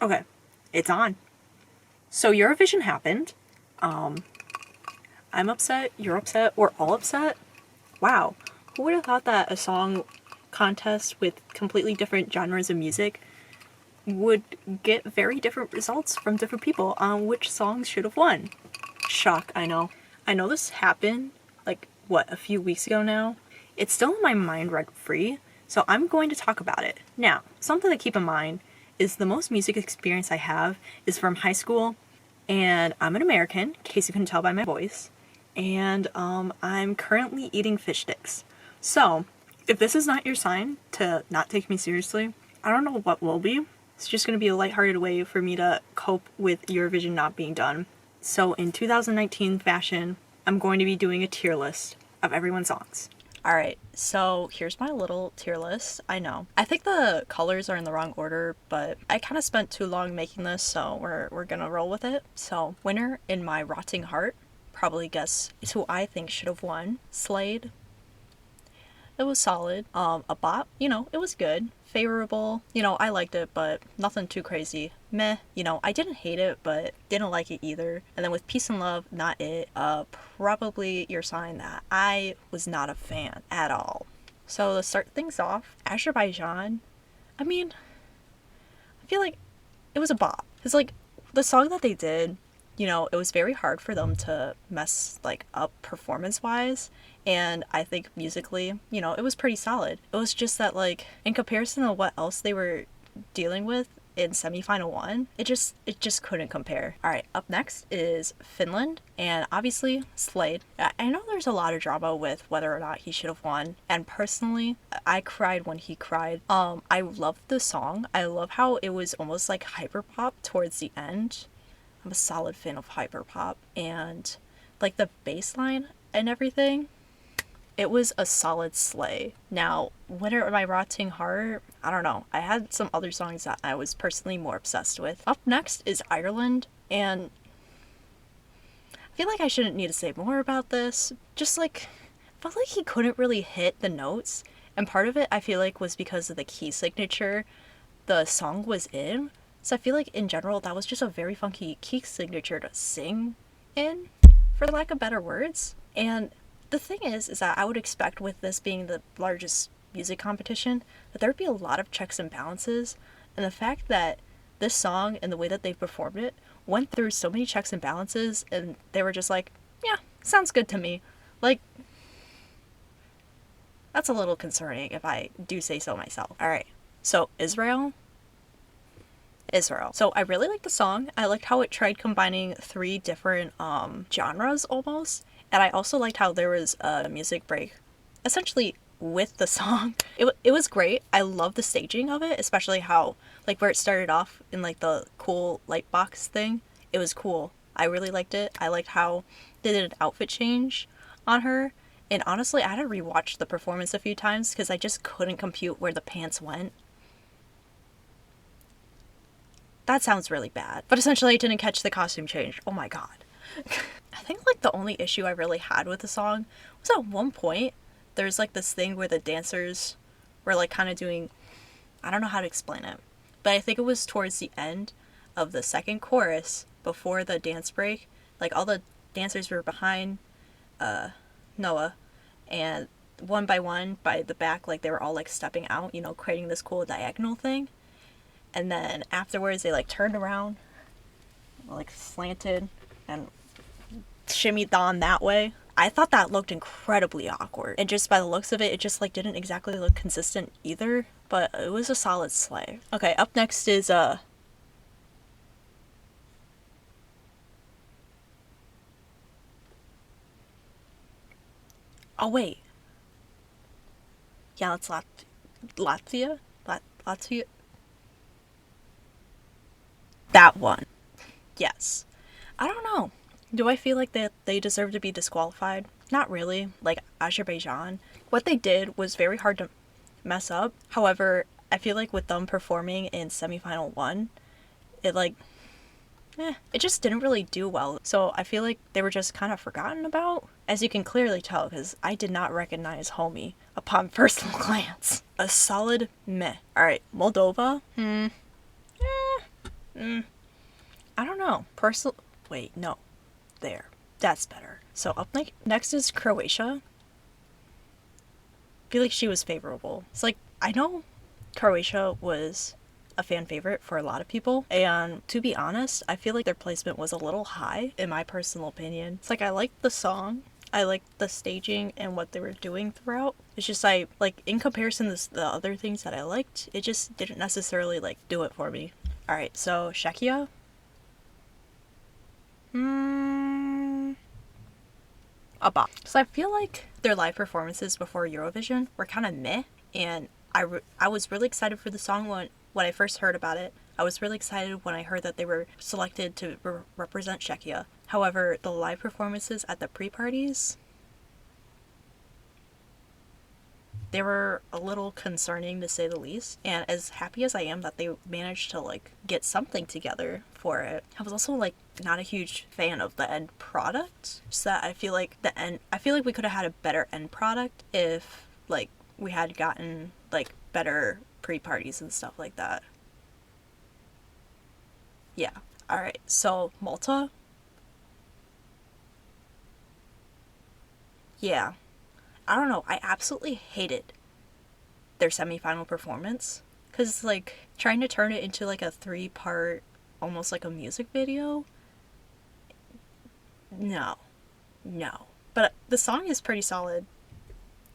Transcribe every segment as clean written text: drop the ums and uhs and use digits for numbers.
Okay, it's on. So Eurovision happened. I'm upset, you're upset, we're all upset. Wow, who would have thought that a song contest with completely different genres of music would get very different results from different people on which songs should have won? Shock, I know. I know this happened, like, what, a few weeks ago now? It's still in my mind rent-free, so I'm going to talk about it. Now, something to keep in mind is the most music experience I have is from high school, and I'm an American, in case you couldn't tell by my voice, and I'm currently eating fish sticks. So, if this is not your sign to not take me seriously, I don't know what will be. It's just going to be a lighthearted way for me to cope with Eurovision not being done. So in 2019 fashion, I'm going to be doing a tier list of everyone's songs. Alright, so here's my little tier list. I know. I think the colors are in the wrong order, but I kind of spent too long making this, so we're gonna roll with it. So, winner in my rotting heart, probably guess is who I think should have won. Slade. It was solid. A bop, it was good. Favorable, I liked it, but nothing too crazy. Meh, I didn't hate it, but didn't like it either. And then with Peace and Love, not it. Probably your sign that I was not a fan at all. So to start things off, Azerbaijan, I feel like it was a bop. It's like, the song that they did, it was very hard for them to mess, up performance-wise. And I think musically, it was pretty solid. It was just that, in comparison to what else they were dealing with in semifinal 1, it just couldn't compare. Alright, up next is Finland, and obviously Slade. I know there's a lot of drama with whether or not he should have won, and personally, I cried when he cried. I loved the song. I love how it was almost like hyperpop towards the end. I'm a solid fan of hyperpop, and the bass line and everything, it was a solid slay. Now, winner of my rotting heart, I don't know. I had some other songs that I was personally more obsessed with. Up next is Ireland, and I feel like I shouldn't need to say more about this. Just felt like he couldn't really hit the notes, and part of it I feel like was because of the key signature the song was in. So I feel like in general that was just a very funky key signature to sing in, for lack of better words. And the thing is that I would expect, with this being the largest music competition, that there would be a lot of checks and balances, and the fact that this song and the way that they performed it went through so many checks and balances, and they were just like, yeah, sounds good to me. That's a little concerning if I do say so myself. Alright, so Israel. So I really liked the song. I liked how it tried combining 3 different genres almost. And I also liked how there was a music break, essentially with the song. It was great. I love the staging of it, especially how, where it started off in, the cool light box thing. It was cool. I really liked it. I liked how they did an outfit change on her. And honestly, I had to rewatch the performance a few times because I just couldn't compute where the pants went. That sounds really bad. But essentially, I didn't catch the costume change. Oh my god. I think the only issue I really had with the song was at one point there's this thing where the dancers were kind of doing, I don't know how to explain it, but I think it was towards the end of the second chorus before the dance break. All the dancers were behind Noah, and one by one by the back, they were all stepping out, creating this cool diagonal thing. And then afterwards they turned around, slanted and shimmied on that way. I thought that looked incredibly awkward, and just by the looks of it, it just didn't exactly look consistent either, but it was a solid slay. Okay, up next is oh wait, yeah, that's Latvia. That one. Yes. I don't know. Do I feel like that they deserve to be disqualified? Not really. Azerbaijan. What they did was very hard to mess up. However, I feel like with them performing in semifinal 1, it it just didn't really do well. So I feel like they were just kind of forgotten about. As you can clearly tell, because I did not recognize Homie upon first glance. A solid meh. Alright, Moldova. I don't know. Wait, no. There. That's better. So up next is Croatia. I feel like she was favorable. It's like, I know Croatia was a fan favorite for a lot of people, and to be honest, I feel like their placement was a little high, in my personal opinion. It's like, I liked the song, I liked the staging and what they were doing throughout. It's just, I, like, in comparison to the other things that I liked, it just didn't necessarily, like, do it for me. Alright, so Czechia. A bop. So I feel like their live performances before Eurovision were kind of meh, and I was really excited for the song when I first heard about it. I was really excited when I heard that they were selected to represent Czechia. However, the live performances at the pre-parties, they were a little concerning to say the least. And as happy as I am that they managed to like get something together for it, I was also like not a huge fan of the end product. So that I feel like we could have had a better end product if like we had gotten like better pre-parties and stuff like that. Yeah. All right. So Malta. Yeah. I don't know. I absolutely hated their semifinal performance because like trying to turn it into like a three-part, almost like a music video. No, no. But the song is pretty solid.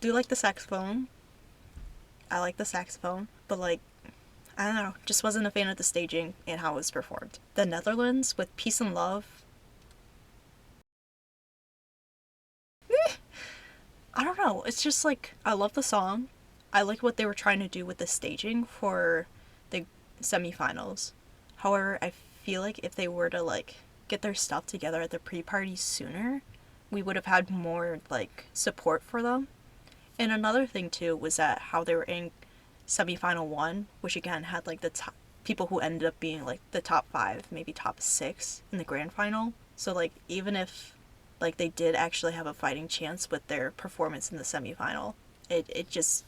Do you like the saxophone? I like the saxophone, but like I don't know, just wasn't a fan of the staging and how it was performed. The Netherlands with Peace and Love. I don't know. It's just like I love the song. I like what they were trying to do with the staging for the semifinals. However, I feel like if they were to like get their stuff together at the pre-party sooner, we would have had more like support for them. And another thing too was that how they were in semifinal one, which again had like the top people who ended up being like the top five, maybe top six in the grand final. So like even if like they did actually have a fighting chance with their performance in the semifinal, it just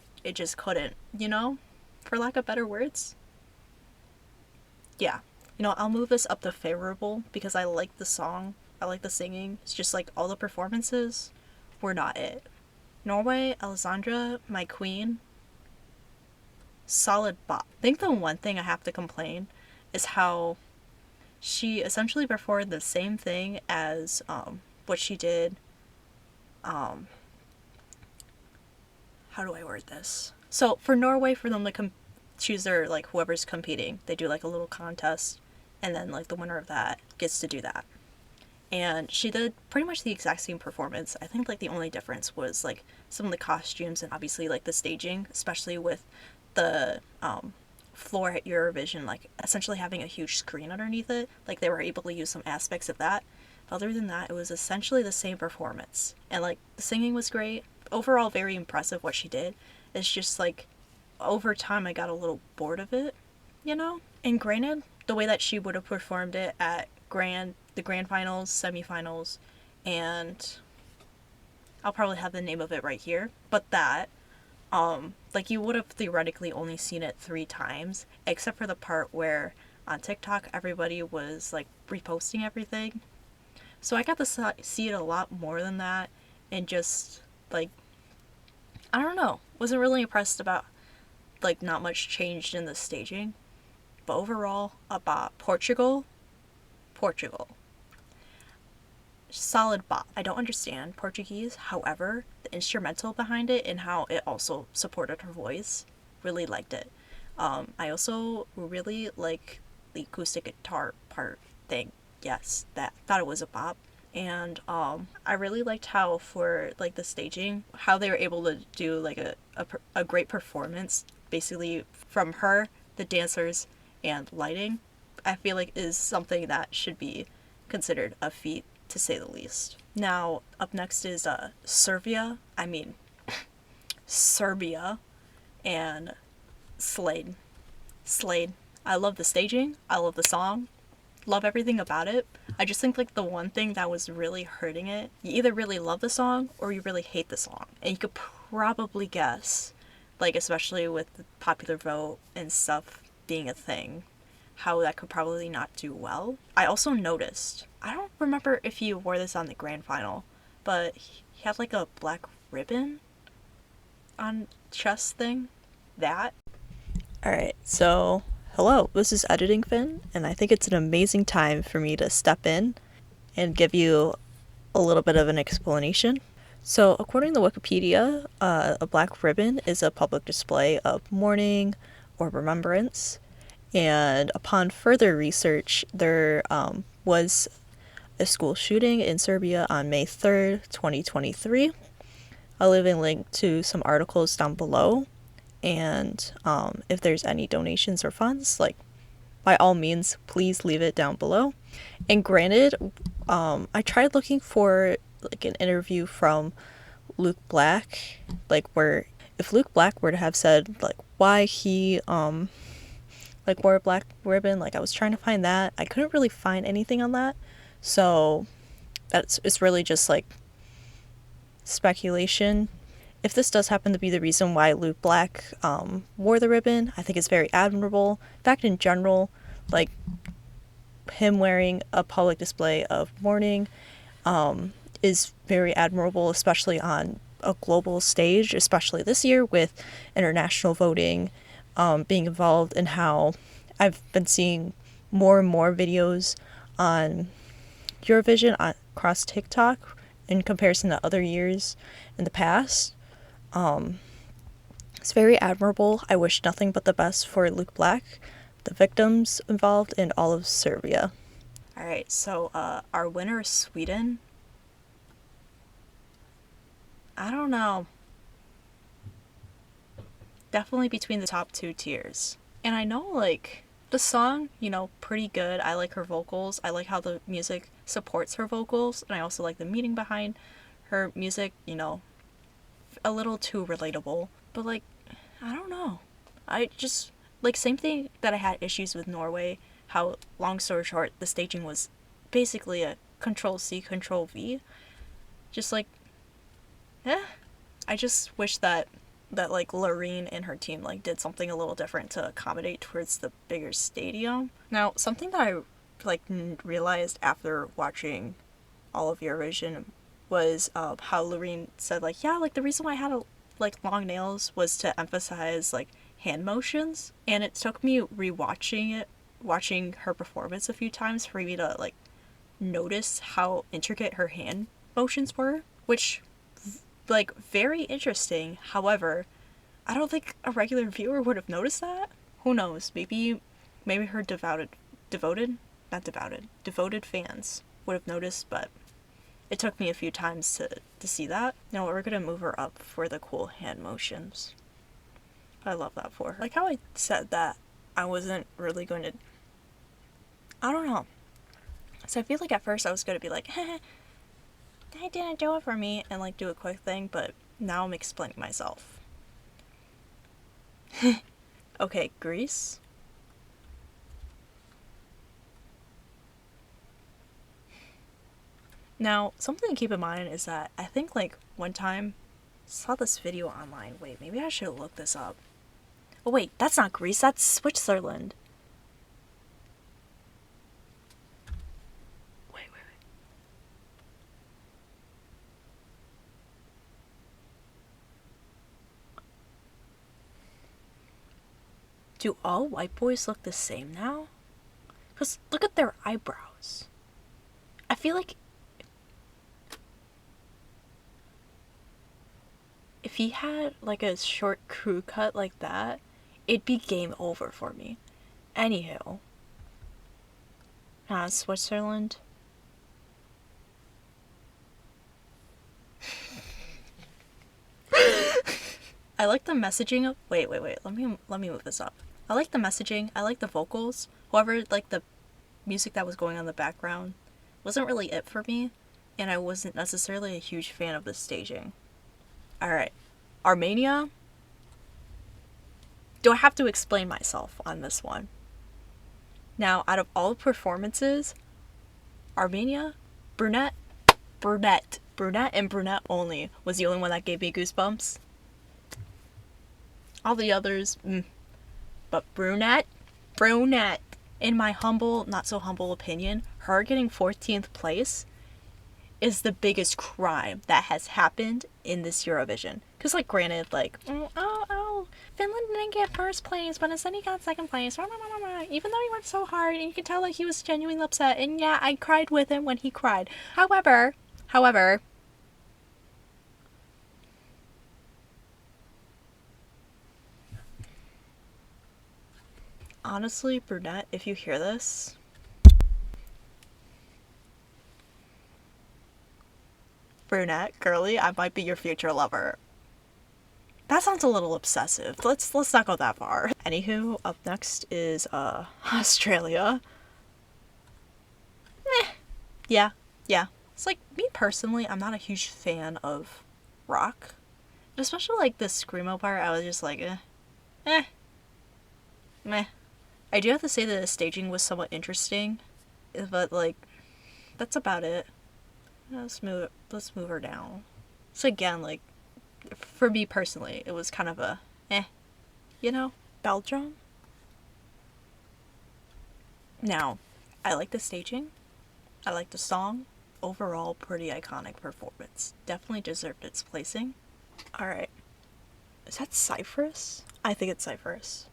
couldn't, for lack of better words. Yeah. I'll move this up to favorable because I like the song. I like the singing. It's just like all the performances were not it. Norway, Alessandra, my queen, solid bop. I think the one thing I have to complain is how she essentially performed the same thing as what she did. How do I word this? So for Norway, for them to choose their like whoever's competing, they do like a little contest, and then like the winner of that gets to do that. And she did pretty much the exact same performance. I think like the only difference was like some of the costumes and obviously like the staging, especially with the floor at Eurovision, like essentially having a huge screen underneath it. Like they were able to use some aspects of that. But other than that, it was essentially the same performance. And like the singing was great. Overall, very impressive what she did. It's just like over time, I got a little bored of it, And granted, the way that she would have performed it at the grand finals, semifinals, and I'll probably have the name of it right here. But that, like you would have theoretically only seen it 3 times, except for the part where on TikTok everybody was like reposting everything. So I got to see it a lot more than that, and just like I don't know, wasn't really impressed about like not much changed in the staging. But overall, about Portugal, solid bop. I don't understand Portuguese, however, the instrumental behind it and how it also supported her voice, really liked it. I also really like the acoustic guitar part thing. Yes, that thought it was a bop. And I really liked how for like the staging, how they were able to do like a great performance, basically from her, the dancers, and lighting. I feel like is something that should be considered a feat to say the least. Now, up next is Serbia. I mean, Serbia and Slade. Slade. I love the staging. I love the song. Love everything about it. I just think like the one thing that was really hurting it, you either really love the song or you really hate the song. And you could probably guess, like especially with the popular vote and stuff being a thing, how that could probably not do well. I also noticed, I don't remember if he wore this on the grand final, but he had like a black ribbon on chest thing. That. Alright, so hello, this is Editing Finn, and I think it's an amazing time for me to step in and give you a little bit of an explanation. So, according to Wikipedia, a black ribbon is a public display of mourning or remembrance. And upon further research, there was a school shooting in Serbia on May 3rd, 2023. I'll leave a link to some articles down below. And if there's any donations or funds, like, by all means, please leave it down below. And granted, I tried looking for like an interview from Luke Black, like where if Luke Black were to have said like why he like wore a black ribbon, like I was trying to find that. I couldn't really find anything on that. So it's really just like speculation. If this does happen to be the reason why Luke Black wore the ribbon, I think it's very admirable. In fact, in general, like him wearing a public display of mourning is very admirable, especially on a global stage, especially this year with international voting being involved, and how I've been seeing more and more videos on Eurovision across TikTok in comparison to other years in the past. It's very admirable. I wish nothing but the best for Luke Black, the victims involved, and all of Serbia. Alright, so our winner is Sweden. I don't know. Definitely between the top 2 tiers. And I know, like, the song, you know, pretty good. I like her vocals. I like how the music supports her vocals. And I also like the meaning behind her music, you know, a little too relatable. But, like, I don't know. I just, like, same thing that I had issues with Norway. How, long story short, the staging was basically a Control-C, Control-V. Just, like, I just wish that like Loreen and her team like did something a little different to accommodate towards the bigger stadium. Now, something that I like realized after watching all of Eurovision was how Loreen said like, yeah, like the reason why I had like long nails was to emphasize like hand motions, and it took me watching her performance a few times for me to like notice how intricate her hand motions were, which like very interesting. However, I don't think a regular viewer would have noticed that. Who knows? Maybe her devoted fans would have noticed, but it took me a few times to see that. Now we're gonna move her up for the cool hand motions. I love that for her. Like how I said that I wasn't really going to, I don't know. So I feel like at first I was gonna be like, they didn't do it for me, and like do a quick thing, but now I'm explaining myself. Okay, Greece. Now, something to keep in mind is that I think like one time I saw this video online. Wait, maybe I should have looked this up. Oh wait, that's not Greece, that's Switzerland. Do all white boys look the same now? Because look at their eyebrows. I feel like if he had like a short crew cut like that, it'd be game over for me. Anywho. Switzerland. I like the messaging of wait. Let me move this up. I like the messaging, I like the vocals. However, like the music that was going on in the background wasn't really it for me, and I wasn't necessarily a huge fan of the staging. Alright. Armenia. Do I have to explain myself on this one? Now, out of all the performances, Armenia, brunette, and brunette only was the only one that gave me goosebumps. All the others, but brunette. in my humble, not so humble opinion, her getting 14th place is the biggest crime that has happened in this Eurovision. Because, like, granted, like, Finland didn't get first place, but instead he got second place. Even though he went so hard, and you can tell that he was genuinely upset. And yeah, I cried with him when he cried. However, honestly, Brunette, if you hear this, Brunette, girly, I might be your future lover. That sounds a little obsessive. Let's not go that far. Anywho, up next is Australia. Yeah. It's like, me personally, I'm not a huge fan of rock. Especially like the screamo part, I was just like, meh. I do have to say that the staging was somewhat interesting, but like, that's about it. Let's move her down. So again, like, for me personally, it was kind of a Belgium. Now, I like the staging. I like the song. Overall, pretty iconic performance. Definitely deserved its placing. Alright. Is that Cyprus? I think it's Cyprus.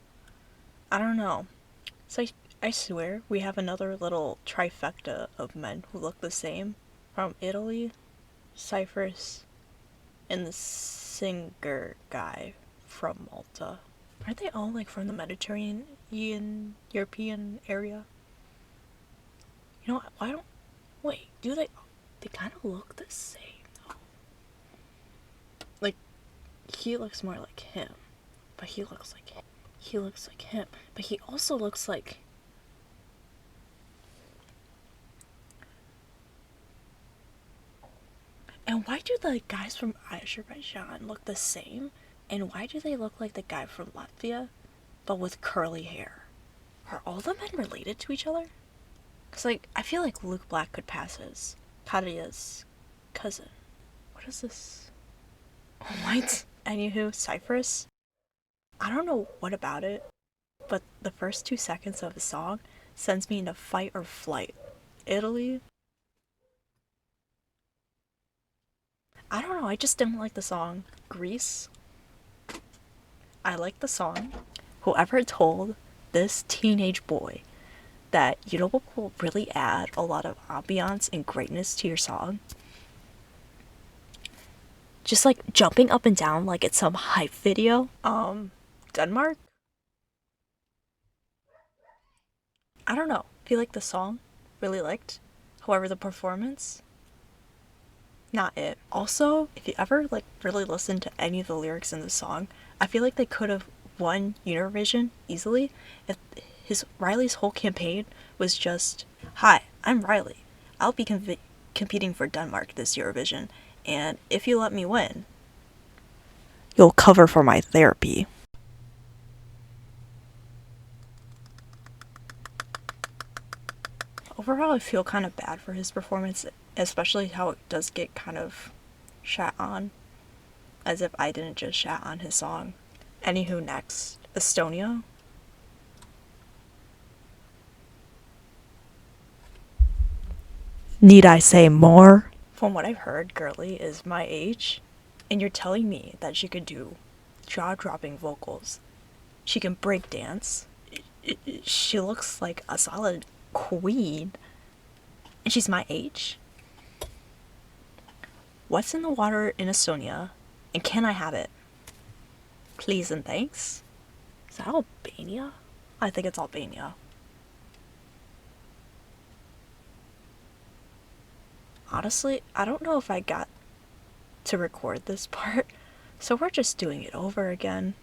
I don't know. So I swear we have another little trifecta of men who look the same. From Italy, Cyprus, and the singer guy from Malta. Aren't they all like from the Mediterranean, European area? You know what? Why don't... Wait, do they... They kind of look the same, though. Like, he looks more like him. But he looks like him. He looks like him. But he also looks like... And why do the guys from Azerbaijan look the same? And why do they look like the guy from Latvia, but with curly hair? Are all the men related to each other? Because, like, I feel like Luke Black could pass as Kadia's cousin. What is this? What? Anywho, Cyprus? I don't know what about it, but the first 2 seconds of the song sends me into fight or flight. Italy? I don't know, I just didn't like the song. Greece? I like the song. Whoever told this teenage boy that, you know what will really add a lot of ambiance and greatness to your song? Just like jumping up and down like it's some hype video. Denmark? I don't know. I feel like the song, really liked. However, the performance, not it. Also, if you ever like really listen to any of the lyrics in the song, I feel like they could have won Eurovision easily if Riley's whole campaign was just, "Hi, I'm Riley. I'll be competing for Denmark this Eurovision, and if you let me win, you'll cover for my therapy." Overall, I feel kind of bad for his performance, especially how it does get kind of shat on, as if I didn't just shat on his song. Anywho, next, Estonia. Need I say more? From what I've heard, Girly is my age, and you're telling me that she could do jaw-dropping vocals. She can break dance. She looks like a solid queen, and she's my age. What's in the water in Estonia, and can I have it? Please and thanks. Is that Albania? I think it's Albania. Honestly, I don't know if I got to record this part, so we're just doing it over again.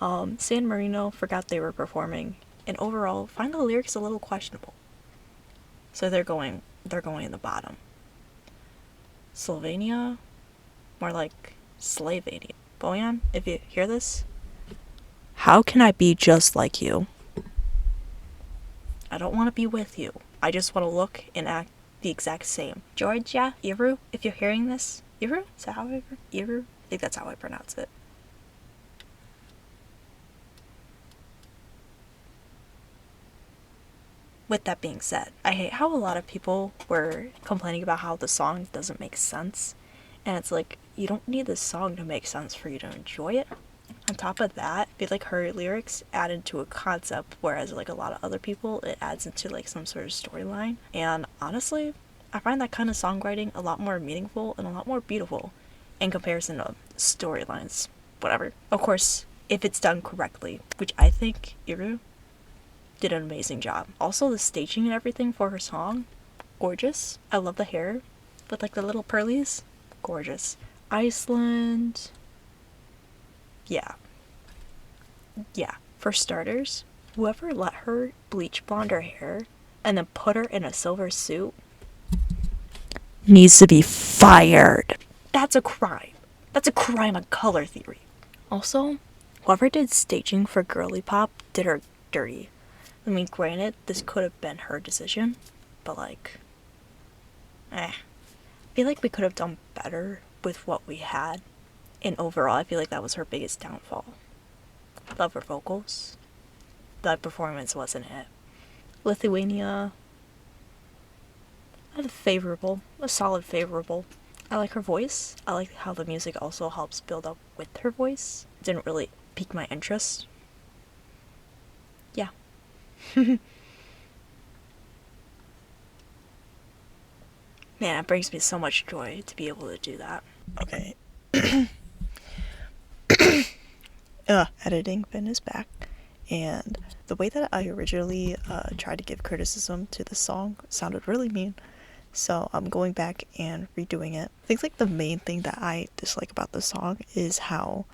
San Marino forgot they were performing, and overall, find the lyrics a little questionable. So they're going in the bottom. Slovenia, more like Slavenia. Bojan, if you hear this, how can I be just like you? I don't want to be with you. I just want to look and act the exact same. Georgia, Iru, if you're hearing this, Iru? Is that how I Iru? I think that's how I pronounce it. with that being said, I hate how a lot of people were complaining about how the song doesn't make sense. And it's like, you don't need the song to make sense for you to enjoy it. On top of that, I feel like her lyrics add into a concept, whereas like a lot of other people, it adds into like some sort of storyline. And honestly, I find that kind of songwriting a lot more meaningful and a lot more beautiful in comparison to storylines. Whatever. Of course, if it's done correctly, which I think Iru did an amazing job. Also, the staging and everything for her song, gorgeous. I love the hair with like the little pearlies. Gorgeous. Iceland. Yeah. For starters, whoever let her bleach blonde her hair and then put her in a silver suit needs to be fired. That's a crime. That's a crime on color theory. Also, whoever did staging for Girly Pop did her dirty. I mean, granted, this could have been her decision, but like, I feel like we could have done better with what we had. And overall, I feel like that was her biggest downfall. Love her vocals. That performance wasn't it. Lithuania, a solid favorable. I like her voice. I like how the music also helps build up with her voice. It didn't really pique my interest. Yeah. Man, it brings me so much joy to be able to do that. Okay. Editing Finn is back, and the way that I originally tried to give criticism to the song sounded really mean, so I'm going back and redoing it. I think like the main thing that I dislike about the song is how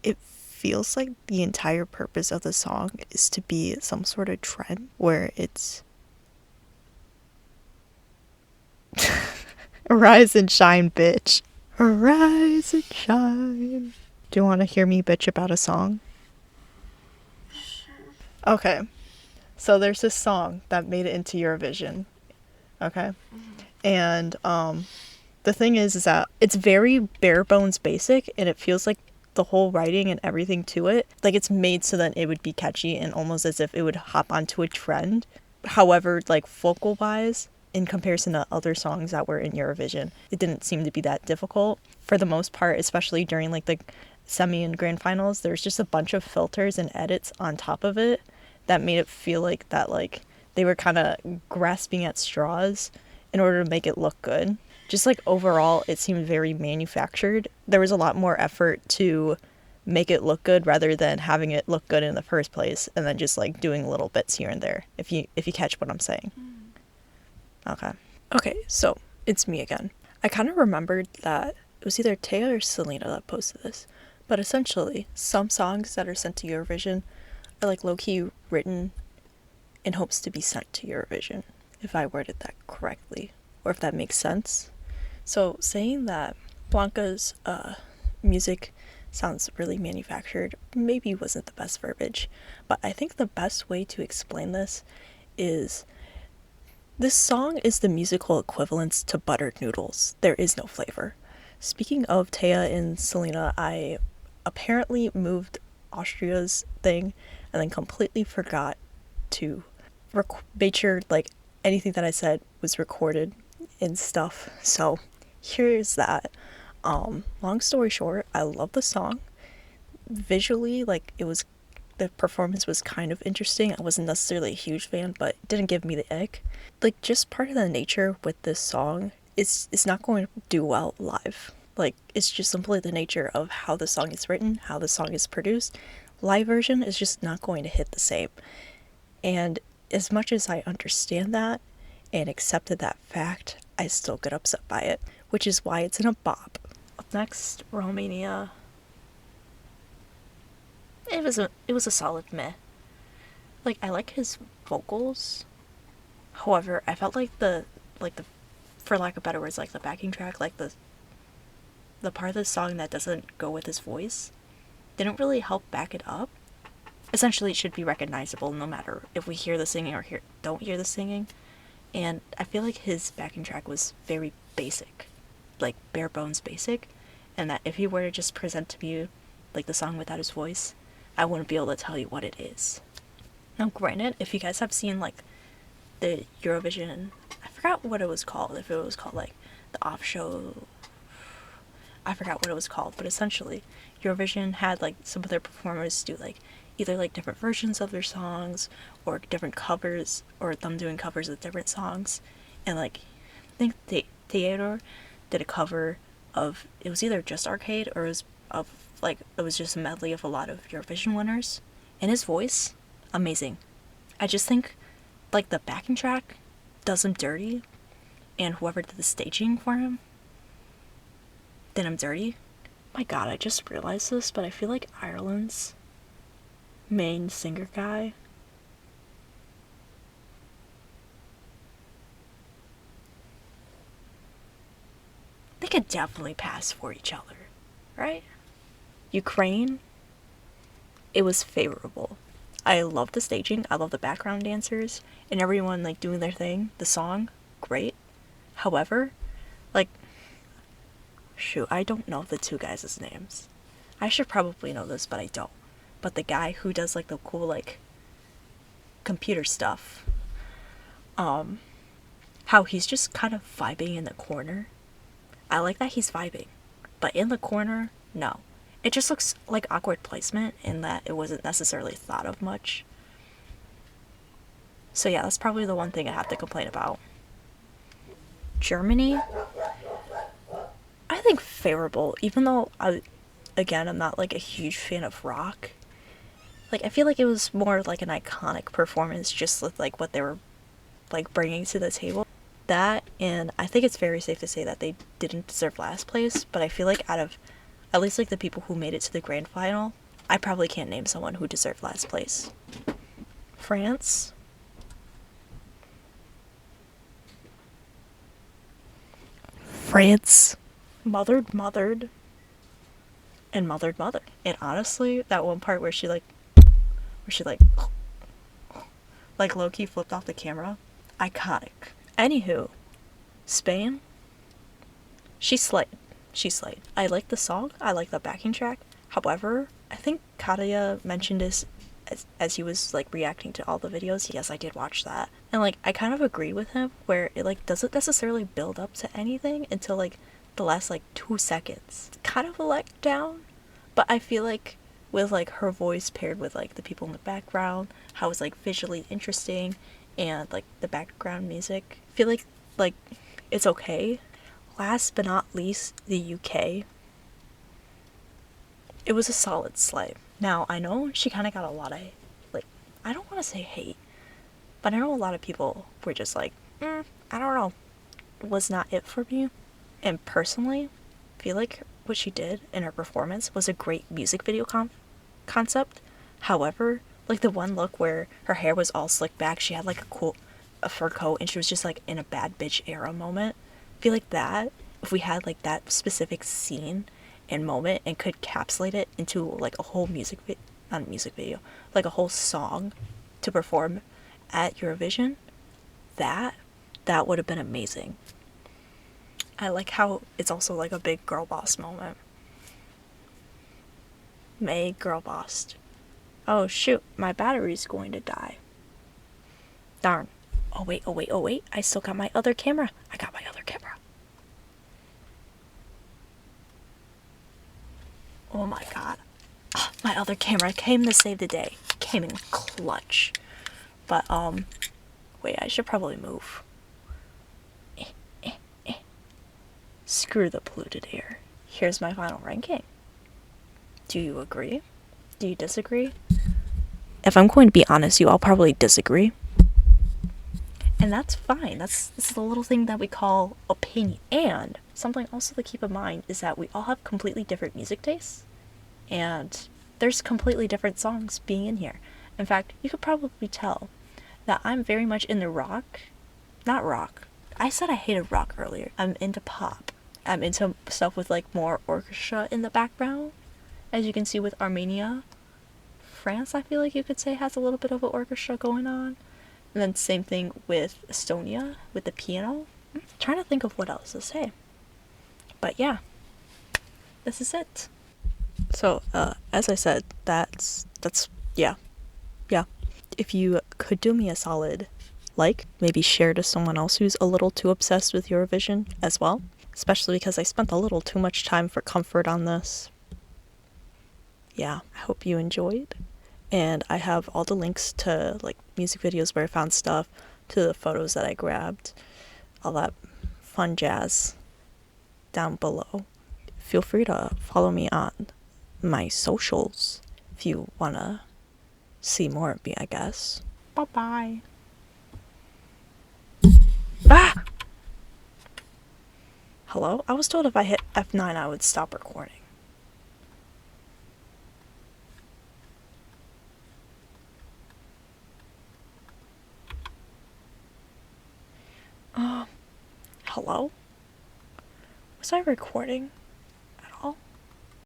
it feels like the entire purpose of the song is to be some sort of trend where it's arise and shine, bitch. Arise and shine. Do you want to hear me bitch about a song? Okay. So there's this song that made it into Eurovision. Okay? And the thing is that it's very bare bones basic, and it feels like the whole writing and everything to it, like it's made so that it would be catchy and almost as if it would hop onto a trend. However, like vocal wise, in comparison to other songs that were in Eurovision, it didn't seem to be that difficult. For the most part, especially during like the semi and grand finals, there's just a bunch of filters and edits on top of it that made it feel like that like they were kind of grasping at straws in order to make it look good. Just like overall, it seemed very manufactured. There was a lot more effort to make it look good rather than having it look good in the first place and then just like doing little bits here and there, if you catch what I'm saying. Okay, so it's me again. I kind of remembered that it was either Taya or Selena that posted this, but essentially some songs that are sent to Eurovision are like low-key written in hopes to be sent to Eurovision, if I worded that correctly, or if that makes sense. So saying that Blanca's music sounds really manufactured maybe wasn't the best verbiage, but I think the best way to explain this is this song is the musical equivalence to buttered noodles. There is no flavor. Speaking of Taya and Selena, I apparently moved Austria's thing and then completely forgot to make sure like anything that I said was recorded and stuff. So here's that. Long story short, I love the song. Visually, like the performance was kind of interesting. I wasn't necessarily a huge fan, but it didn't give me the ick. Like, just part of the nature with this song is it's not going to do well live. Like, it's just simply the nature of how the song is written, how the song is produced. Live version is just not going to hit the same. And as much as I understand that and accepted that fact, I still get upset by it, which is why it's in a bop. Up next, Romania. It was a solid meh. Like, I like his vocals. However, I felt like the for lack of better words, like the backing track, like the part of the song that doesn't go with his voice didn't really help back it up. Essentially, it should be recognizable no matter if we hear the singing or don't hear the singing. And I feel like his backing track was very basic, like bare bones basic, and that if he were to just present to me like the song without his voice, I wouldn't be able to tell you what it is. Now, granted, if you guys have seen like the Eurovision, I forgot what it was called, if it was called like the off show, I forgot what it was called, but essentially Eurovision had like some of their performers do like either like different versions of their songs or different covers, or them doing covers of different songs. And like I think Theodore did a cover of, it was either just Arcade or it was of like, it was just a medley of a lot of Eurovision winners, and his voice, amazing. I just think like the backing track does him dirty, and whoever did the staging for him did him dirty. My god, I just realized this, but I feel like Ireland's main singer guy, they could definitely pass for each other, right? Ukraine, it was favorable. I love the staging, I love the background dancers, and everyone like doing their thing. The song, great. However, like, shoot, I don't know the two guys' names. I should probably know this, but I don't. But the guy who does like the cool like computer stuff, how he's just kind of vibing in the corner. I like that he's vibing, but in the corner, no. It just looks like awkward placement in that it wasn't necessarily thought of much. So yeah, that's probably the one thing I have to complain about. Germany, I think favorable, even though I'm not like a huge fan of rock. Like, I feel like it was more like an iconic performance, just with like what they were like bringing to the table. That, and I think it's very safe to say that they didn't deserve last place, but I feel like out of at least like the people who made it to the grand final, I probably can't name someone who deserved last place. France, mothered, and mothered. And honestly, that one part where she like low-key flipped off the camera, iconic. Anywho, Spain, she slayed. I like the song, I like the backing track. However, I think Kataya mentioned this as he was like reacting to all the videos. Yes, I did watch that. And like, I kind of agree with him where it like doesn't necessarily build up to anything until like the last like 2 seconds. It's kind of a letdown, but I feel like with like her voice paired with like the people in the background, how it's like visually interesting, and like the background music, I feel like it's okay. Last but not least, the UK. It was a solid slay. Now, I know she kind of got a lot of, like, I don't want to say hate, but I know a lot of people were just like, I don't know, was not it for me. And personally, I feel like what she did in her performance was a great music video concept. However, like the one look where her hair was all slicked back, she had like a fur coat, and she was just like in a bad bitch era moment. I feel like that, if we had like that specific scene and moment and could capsulate it into like a whole not a music video, like a whole song to perform at Eurovision, that would have been amazing. I like how it's also like a big girl boss moment. May girl bossed. Oh shoot, my battery's going to die. Darn. Oh wait, I still got my other camera. I got my other camera. Oh my god. My other camera came to save the day. Came in clutch. But, wait, I should probably move. Screw the polluted air. Here's my final ranking. Do you agree? Do you disagree? If I'm going to be honest, you all probably disagree. And that's fine. This is the little thing that we call opinion. And something also to keep in mind is that we all have completely different music tastes. And there's completely different songs being in here. In fact, you could probably tell that I'm very much into not rock. I said I hated rock earlier. I'm into pop. I'm into stuff with like more orchestra in the background. As you can see with Armenia. France, I feel like you could say, has a little bit of an orchestra going on. And then same thing with Estonia, with the piano. I'm trying to think of what else to say. But yeah, this is it. So, as I said, that's yeah. If you could do me a solid like, maybe share to someone else who's a little too obsessed with Eurovision as well, especially because I spent a little too much time for comfort on this. Yeah, I hope you enjoyed. And I have all the links to like music videos where I found stuff, to the photos that I grabbed, all that fun jazz down below. Feel free to follow me on my socials if you want to see more of me, I guess. Bye-bye. Ah! Hello? I was told if I hit F9 I would stop recording. Hello? Was I recording?